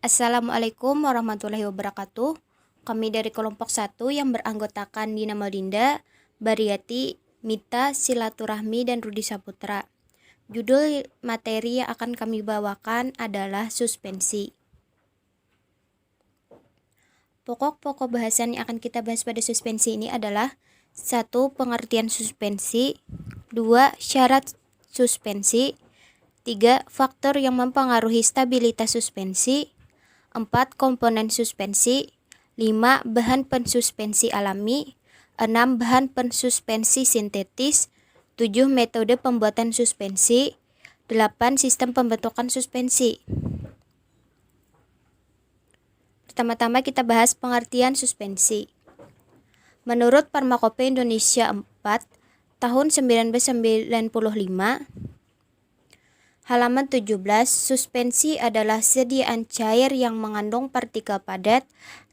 Assalamualaikum warahmatullahi wabarakatuh. Kami dari kelompok 1 yang beranggotakan Dina Melinda, Bariyati, Mita, Silaturahmi, dan Rudi Saputra. Judul materi yang akan kami bawakan adalah suspensi. Pokok-pokok bahasan yang akan kita bahas pada suspensi ini adalah 1. Pengertian suspensi, 2. Syarat suspensi, 3. Faktor yang mempengaruhi stabilitas suspensi, 4. Komponen suspensi, 5. Bahan pensuspensi alami, 6. Bahan pensuspensi sintetis, 7. Metode pembuatan suspensi, 8. Sistem pembentukan suspensi. Pertama-tama kita bahas pengertian suspensi. Menurut Farmakope Indonesia 4, tahun 1995, halaman 17, suspensi adalah sediaan cair yang mengandung partikel padat,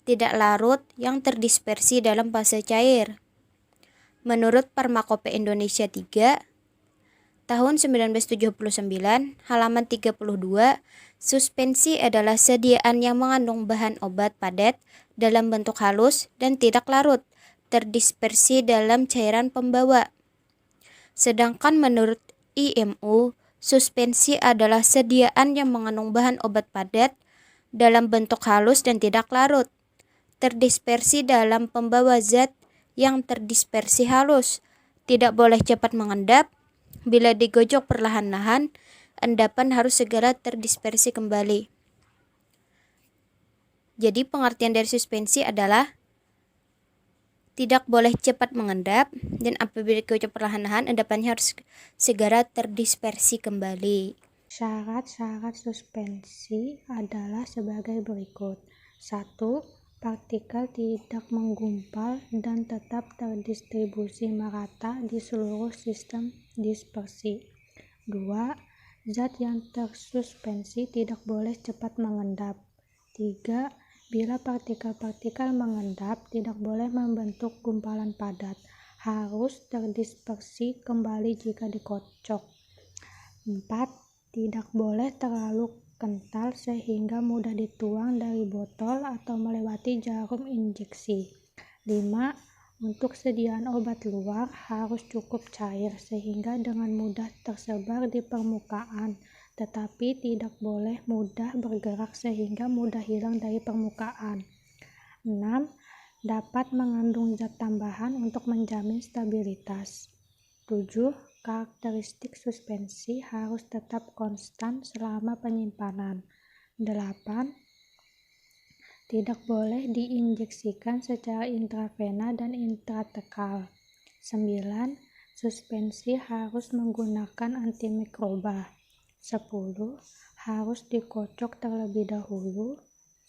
tidak larut, yang terdispersi dalam fase cair. Menurut Farmakope Indonesia 3, tahun 1979, halaman 32, suspensi adalah sediaan yang mengandung bahan obat padat dalam bentuk halus dan tidak larut, terdispersi dalam cairan pembawa. Sedangkan menurut IMU, suspensi adalah sediaan yang mengandung bahan obat padat dalam bentuk halus dan tidak larut, terdispersi dalam pembawa zat yang terdispersi halus, tidak boleh cepat mengendap. Bila digojok perlahan-lahan, endapan harus segera terdispersi kembali. Jadi pengertian dari suspensi adalah tidak boleh cepat mengendap, dan apabila digojok perlahan-lahan, endapannya harus segera terdispersi kembali. Syarat-syarat suspensi adalah sebagai berikut. 1. Partikel tidak menggumpal dan tetap terdistribusi merata di seluruh sistem dispersi. 2. Zat yang tersuspensi tidak boleh cepat mengendap. 3. Bila partikel-partikel mengendap, tidak boleh membentuk gumpalan padat, harus terdispersi kembali jika dikocok. 4. Tidak boleh terlalu kental sehingga mudah dituang dari botol atau melewati jarum injeksi. 5. Untuk sediaan obat luar harus cukup cair sehingga dengan mudah tersebar di permukaan, tetapi tidak boleh mudah bergerak sehingga mudah hilang dari permukaan. 6. Dapat mengandung zat tambahan untuk menjamin stabilitas. 7. Karakteristik suspensi harus tetap konstan selama penyimpanan. 8. Tidak boleh diinjeksikan secara intravena dan intratekal. 9. Suspensi harus menggunakan antimikroba. 10. Harus dikocok terlebih dahulu.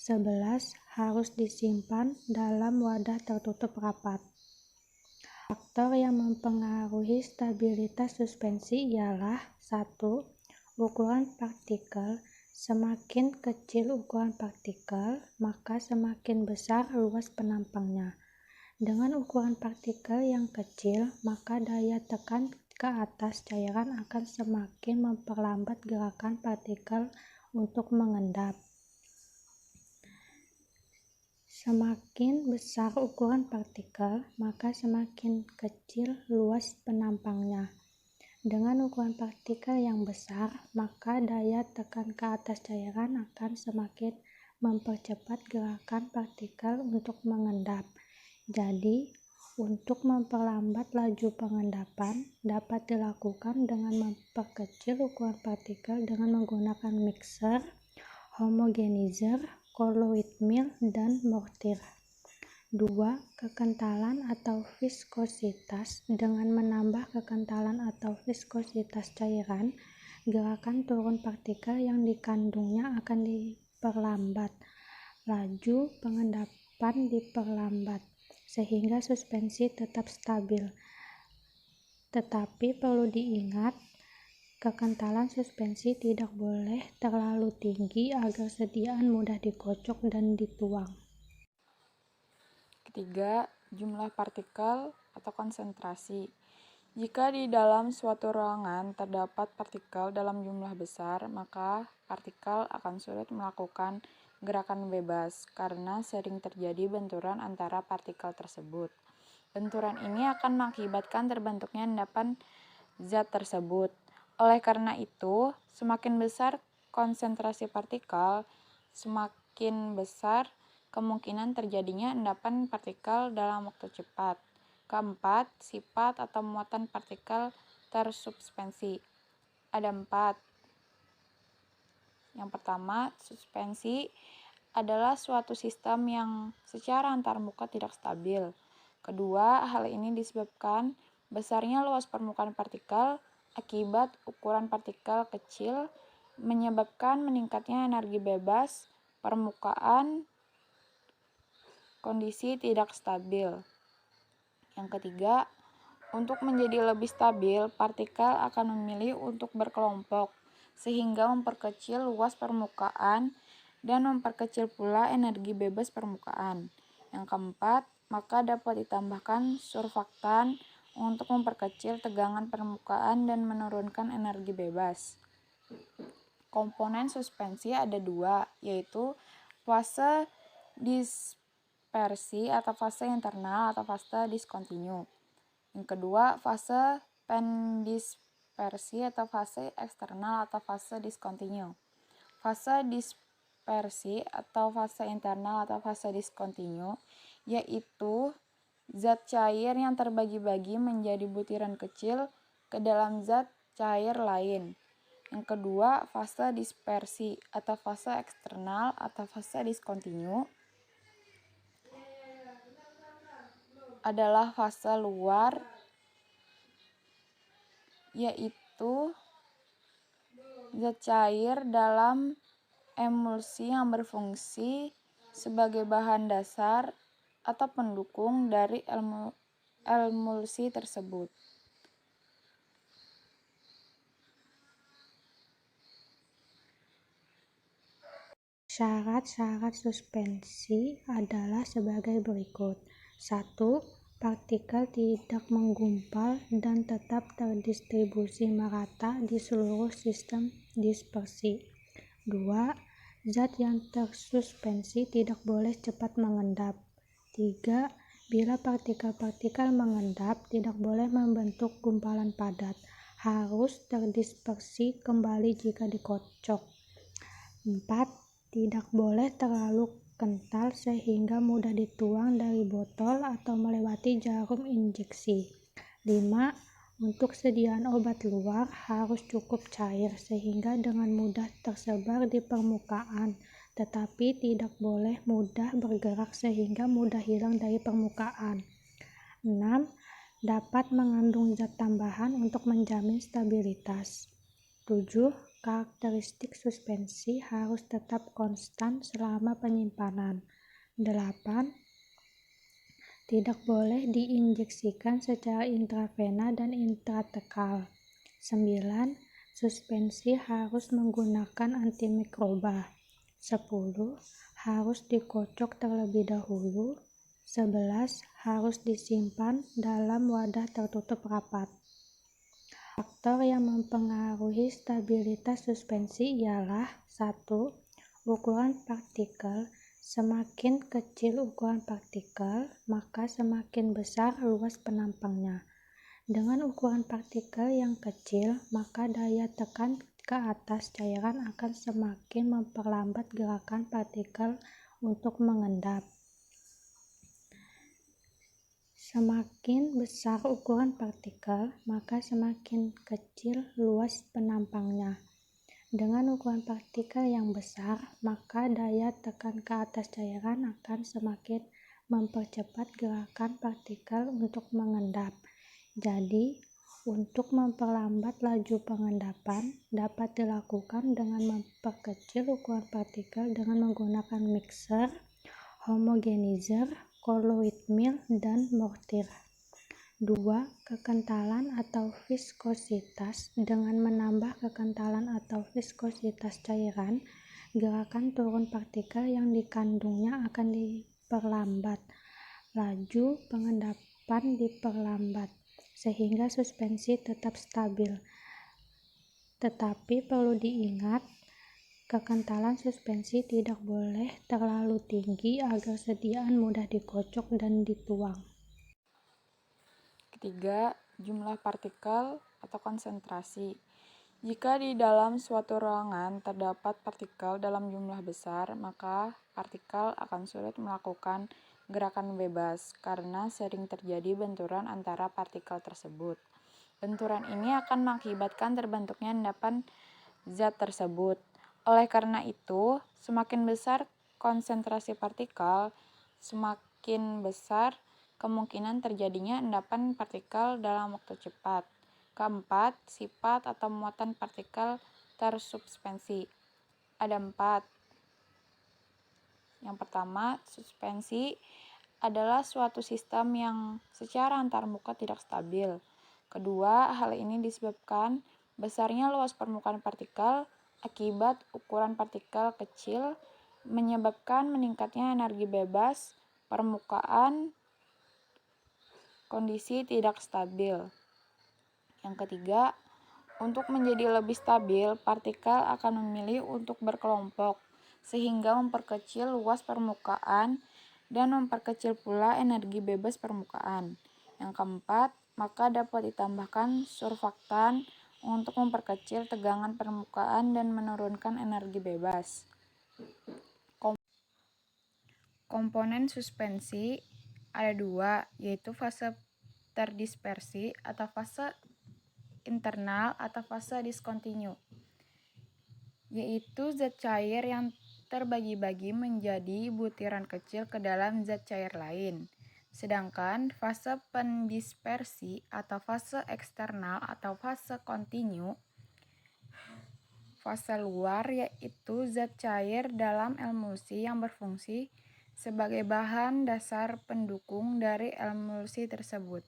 11. Harus disimpan dalam wadah tertutup rapat. Faktor yang mempengaruhi stabilitas suspensi ialah 1. Ukuran partikel. Semakin kecil ukuran partikel, maka semakin besar luas penampangnya. Dengan ukuran partikel yang kecil, maka daya tekan ke atas cairan akan semakin memperlambat gerakan partikel untuk mengendap. Semakin besar ukuran partikel, maka semakin kecil luas penampangnya. Dengan ukuran partikel yang besar, maka daya tekan ke atas cairan akan semakin mempercepat gerakan partikel untuk mengendap. Jadi, untuk memperlambat laju pengendapan dapat dilakukan dengan memperkecil ukuran partikel dengan menggunakan mixer, homogenizer, colloid mill, dan mortir. 2. Kekentalan atau viskositas. Dengan menambah kekentalan atau viskositas cairan, gerakan turun partikel yang dikandungnya akan diperlambat. Laju pengendapan diperlambat, sehingga suspensi tetap stabil. Tetapi perlu diingat, kekentalan suspensi tidak boleh terlalu tinggi agar sediaan mudah dikocok dan dituang. Ketiga, jumlah partikel atau konsentrasi. Jika di dalam suatu ruangan terdapat partikel dalam jumlah besar, maka partikel akan sulit melakukan gerakan bebas karena sering terjadi benturan antara partikel tersebut. Benturan ini akan mengakibatkan terbentuknya endapan zat tersebut. Oleh karena itu, semakin besar konsentrasi partikel, semakin besar kemungkinan terjadinya endapan partikel dalam waktu cepat. Keempat, sifat atau muatan partikel tersuspensi. Ada 4. Yang pertama, suspensi adalah suatu sistem yang secara antarmuka tidak stabil. Kedua, hal ini disebabkan besarnya luas permukaan partikel akibat ukuran partikel kecil menyebabkan meningkatnya energi bebas permukaan kondisi tidak stabil. Yang ketiga, untuk menjadi lebih stabil, partikel akan memilih untuk berkelompok sehingga memperkecil luas permukaan dan memperkecil pula energi bebas permukaan. Yang keempat, maka dapat ditambahkan surfaktan untuk memperkecil tegangan permukaan dan menurunkan energi bebas. Komponen suspensi ada 2, yaitu fase dispersi atau fase internal atau fase diskontinu. Yang kedua, fase pendispersi atau fase eksternal atau fase diskontinu. Fase dispersi atau fase internal atau fase diskontinu yaitu zat cair yang terbagi-bagi menjadi butiran kecil ke dalam zat cair lain. Yang kedua, fase dispersi atau fase eksternal atau fase diskontinu adalah fase luar, yaitu zat cair dalam emulsi yang berfungsi sebagai bahan dasar atau pendukung dari emulsi tersebut. Syarat-syarat suspensi adalah sebagai berikut. 1. Partikel tidak menggumpal dan tetap terdistribusi merata di seluruh sistem dispersi. 2. Zat yang tersuspensi tidak boleh cepat mengendap. 3. Bila partikel-partikel mengendap, tidak boleh membentuk gumpalan padat. Harus terdispersi kembali jika dikocok. 4. Tidak boleh terlalu kental sehingga mudah dituang dari botol atau melewati jarum injeksi. 5. Untuk sediaan obat luar harus cukup cair sehingga dengan mudah tersebar di permukaan, tetapi tidak boleh mudah bergerak sehingga mudah hilang dari permukaan. 6. Dapat mengandung zat tambahan untuk menjamin stabilitas. 7. Karakteristik suspensi harus tetap konstan selama penyimpanan. 8. Tidak boleh diinjeksikan secara intravena dan intratekal. 9. Suspensi harus menggunakan antimikroba. 10. Harus dikocok terlebih dahulu. 11. Harus disimpan dalam wadah tertutup rapat. Faktor yang mempengaruhi stabilitas suspensi ialah 1. Ukuran partikel. Semakin kecil ukuran partikel, maka semakin besar luas penampangnya. Dengan ukuran partikel yang kecil, maka daya tekan ke atas cairan akan semakin memperlambat gerakan partikel untuk mengendap. Semakin besar ukuran partikel, maka semakin kecil luas penampangnya. Dengan ukuran partikel yang besar, maka daya tekan ke atas cairan akan semakin mempercepat gerakan partikel untuk mengendap. Jadi, untuk memperlambat laju pengendapan dapat dilakukan dengan memperkecil ukuran partikel dengan menggunakan mixer, homogenizer, colloid mill, dan mortir. 2. Kekentalan atau viskositas. Dengan menambah kekentalan atau viskositas cairan, gerakan turun partikel yang dikandungnya akan diperlambat. Laju pengendapan diperlambat, sehingga suspensi tetap stabil. Tetapi perlu diingat, Kekentalan suspensi tidak boleh terlalu tinggi agar sediaan mudah dikocok dan dituang. Ketiga, jumlah partikel atau konsentrasi. Jika di dalam suatu ruangan terdapat partikel dalam jumlah besar, maka partikel akan sulit melakukan gerakan bebas karena sering terjadi benturan antara partikel tersebut. Benturan ini akan mengakibatkan terbentuknya endapan zat tersebut. Oleh karena itu, semakin besar konsentrasi partikel, semakin besar kemungkinan terjadinya endapan partikel dalam waktu cepat. Keempat, sifat atau muatan partikel tersuspensi. Ada 4. Yang pertama, suspensi adalah suatu sistem yang secara antarmuka tidak stabil. Kedua, hal ini disebabkan besarnya luas permukaan partikel akibat ukuran partikel kecil menyebabkan meningkatnya energi bebas permukaan kondisi tidak stabil. Yang ketiga, untuk menjadi lebih stabil, partikel akan memilih untuk berkelompok sehingga memperkecil luas permukaan dan memperkecil pula energi bebas permukaan. Yang keempat, maka dapat ditambahkan surfaktan untuk memperkecil tegangan permukaan dan menurunkan energi bebas. Komponen suspensi ada 2, yaitu fase terdispersi atau fase internal atau fase diskontinu, yaitu zat cair yang terbagi-bagi menjadi butiran kecil ke dalam zat cair lain. Sedangkan fase pendispersi atau fase eksternal atau fase kontinu, fase luar, yaitu zat cair dalam emulsi yang berfungsi sebagai bahan dasar pendukung dari emulsi tersebut.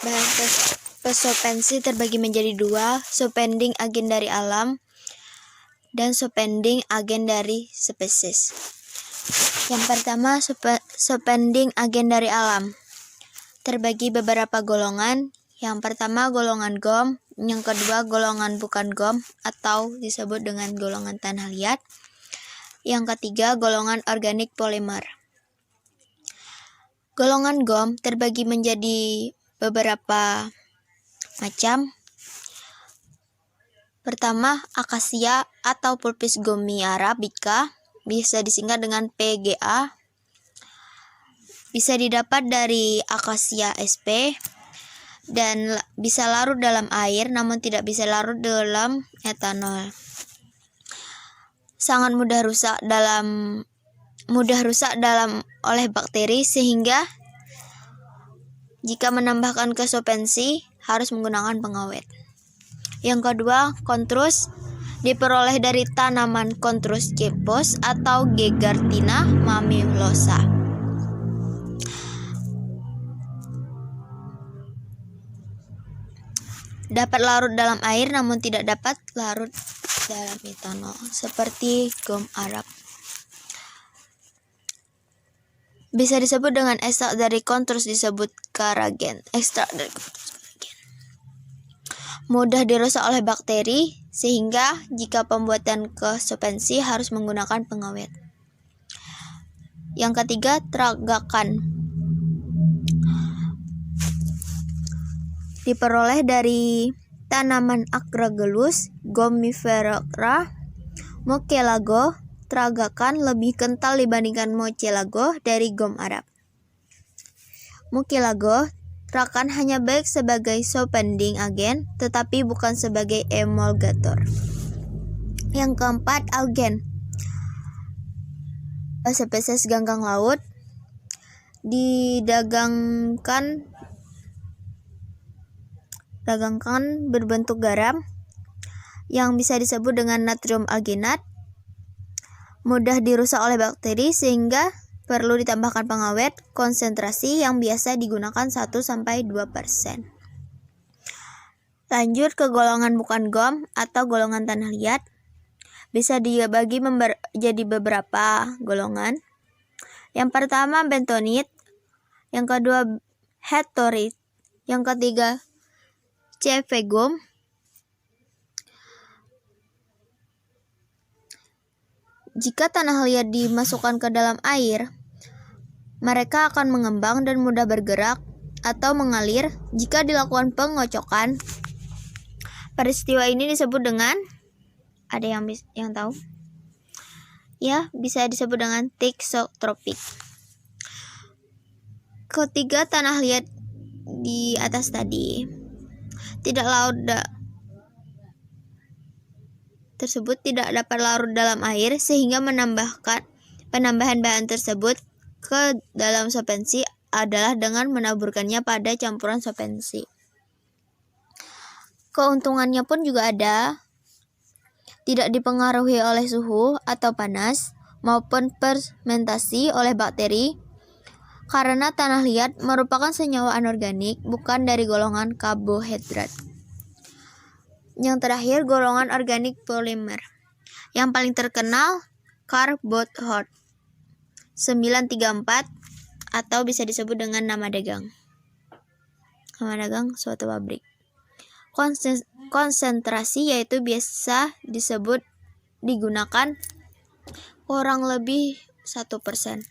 Bahan suspensi terbagi menjadi 2, suspending agen dari alam dan suspending agen dari spesies. Yang pertama, suspending agen dari alam. Terbagi beberapa golongan. Yang pertama, golongan GOM. Yang kedua, golongan bukan GOM atau disebut dengan golongan tanah liat. Yang ketiga, golongan organik polimer. Golongan GOM terbagi menjadi beberapa macam. Pertama, akasia atau Pulpis gommi arabica, bisa disingkat dengan PGA. Bisa didapat dari akasia sp dan bisa larut dalam air namun tidak bisa larut dalam etanol. Sangat mudah rusak oleh bakteri sehingga jika menambahkan ke suspensi harus menggunakan pengawet. Yang kedua, kontrus diperoleh dari tanaman Contrus cepos atau Gegartina mammillaria. Dapat larut dalam air namun tidak dapat larut dalam etanol, seperti gom Arab. Bisa disebut dengan ekstrak dari Contrus disebut karagen. Mudah dirusak oleh bakteri sehingga jika pembuatan ke suspensi harus menggunakan pengawet. Yang ketiga, tragakan. Diperoleh dari tanaman Agragelus gommiferora. Mucelago. Tragakan lebih kental dibandingkan Mucelago dari gom Arab. Mucelago tragakan hanya baik sebagai suspending agen tetapi bukan sebagai emulgator. Yang keempat, algen. Spesies ganggang laut didagangkan berbentuk garam yang bisa disebut dengan natrium alginat. Mudah dirusak oleh bakteri sehingga perlu ditambahkan pengawet. Konsentrasi yang biasa digunakan 1-2%. Lanjut ke golongan bukan GOM atau golongan tanah liat. Bisa dibagi menjadi beberapa golongan. Yang pertama, bentonit. Yang kedua, hectorit. Yang ketiga, cefegum. Jika tanah liat dimasukkan ke dalam air, mereka akan mengembang dan mudah bergerak atau mengalir. Jika dilakukan pengocokan, peristiwa ini disebut dengan, ada yang tahu? Ya, bisa disebut dengan thixotropik. Ketiga, tanah liat di atas tadi. Tidak laut tersebut tidak dapat larut dalam air, sehingga penambahan bahan tersebut ke dalam suspensi adalah dengan menaburkannya pada campuran suspensi. Keuntungannya pun juga ada, tidak dipengaruhi oleh suhu atau panas maupun fermentasi oleh bakteri, karena tanah liat merupakan senyawa anorganik, bukan dari golongan karbohidrat. Yang terakhir, golongan organik polimer. Yang paling terkenal, Carbohydrate 934, atau bisa disebut dengan nama dagang. Nama dagang suatu pabrik. Konsentrasi yaitu biasa digunakan kurang lebih 1%.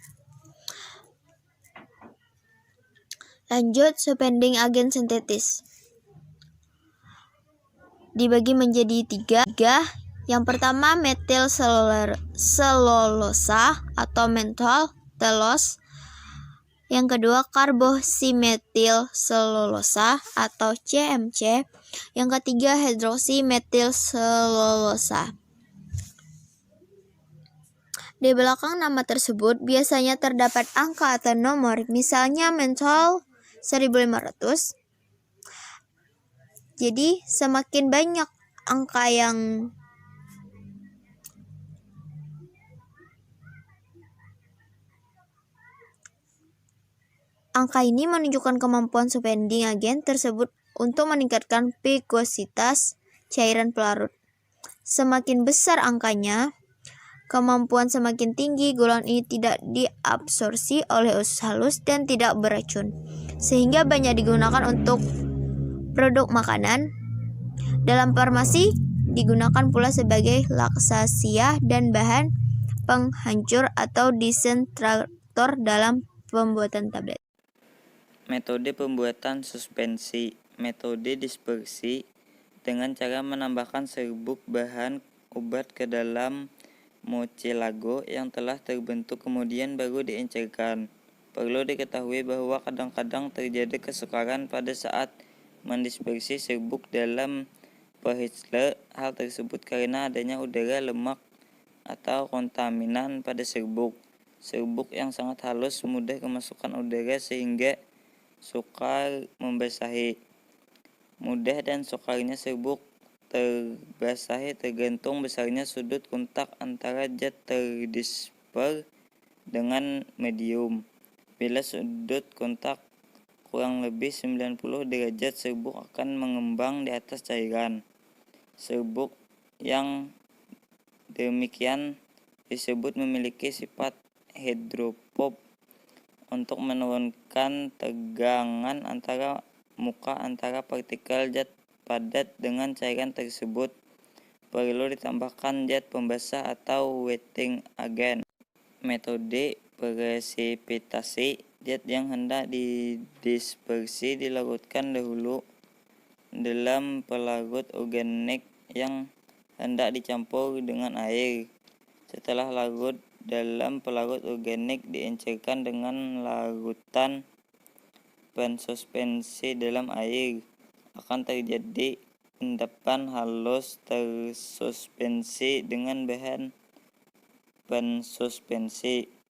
Lanjut, suspending agen sintetis dibagi menjadi tiga. Yang pertama, metil selulosa atau menthol telos. Yang kedua, karboksimetil selulosa atau CMC. Yang ketiga, hidroksimetil selulosa. Di belakang nama tersebut biasanya terdapat angka atau nomor, misalnya menthol 1500. Jadi semakin banyak angka ini menunjukkan kemampuan suspending agen tersebut untuk meningkatkan viscositas cairan pelarut. Semakin besar angkanya, kemampuan semakin tinggi. Golongan ini tidak diabsorpsi oleh usus halus dan tidak beracun, sehingga banyak digunakan untuk produk makanan. Dalam farmasi digunakan pula sebagai laksasia dan bahan penghancur atau disintegrator dalam pembuatan tablet. Metode pembuatan suspensi. Metode dispersi dengan cara menambahkan serbuk bahan obat ke dalam mucilago yang telah terbentuk, kemudian baru diencerkan. Perlu diketahui bahwa kadang-kadang terjadi kesukaran pada saat mendispersi serbuk dalam pH. Hal tersebut karena adanya udara, lemak, atau kontaminan pada serbuk. Serbuk yang sangat halus mudah kemasukan udara sehingga sukar membasahi. Mudah dan sukarnya serbuk terbasahi tergantung besarnya sudut kontak antara zat terdisper dengan medium. Bila sudut kontak kurang lebih 90 derajat, serbuk akan mengembang di atas cairan. Serbuk yang demikian disebut memiliki sifat hidrofob untuk menurunkan tegangan antara muka antara partikel zat padat dengan cairan tersebut. Perlu ditambahkan zat pembasah atau wetting agent. Metode presipitasi. Zat yang hendak didispersi dilarutkan dahulu dalam pelarut organik yang hendak dicampur dengan air. Setelah larut dalam pelarut organik, diencerkan dengan larutan pensuspensi dalam air. Akan terjadi endapan halus tersuspensi dengan bahan pensuspensi.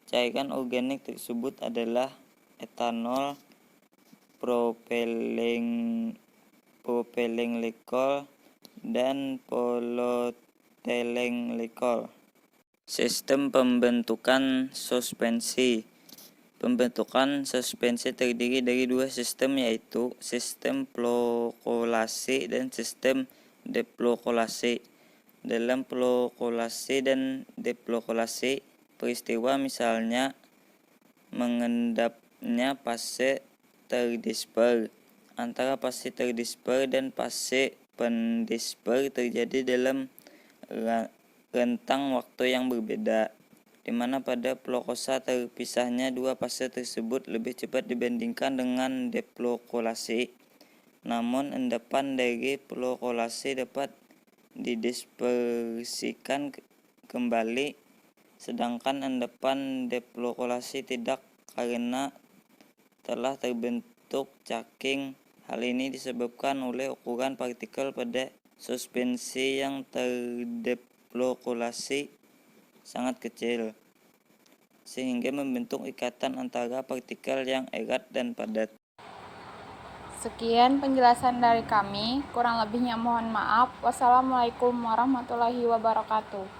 Cairan organik tersebut adalah etanol, propylene glycol, dan polyethylene glycol. Sistem pembentukan suspensi. Pembentukan suspensi terdiri dari dua sistem, yaitu sistem flokulasi dan sistem deflokulasi. Dalam flokulasi dan deflokulasi, peristiwa misalnya mengendapnya fase terdisper. Antara fase terdisper dan fase pendisper terjadi dalam rentang waktu yang berbeda, di mana pada plokosa terpisahnya dua fase tersebut lebih cepat dibandingkan dengan deplokolasi. Namun endapan dari plokolasi dapat didispersikan kembali, sedangkan endapan deplokolasi tidak karena telah terbentuk caking. Hal ini disebabkan oleh ukuran partikel pada suspensi yang terdeplokolasi sangat kecil, sehingga membentuk ikatan antara partikel yang erat dan padat. Sekian penjelasan dari kami, kurang lebihnya mohon maaf. Wassalamualaikum warahmatullahi wabarakatuh.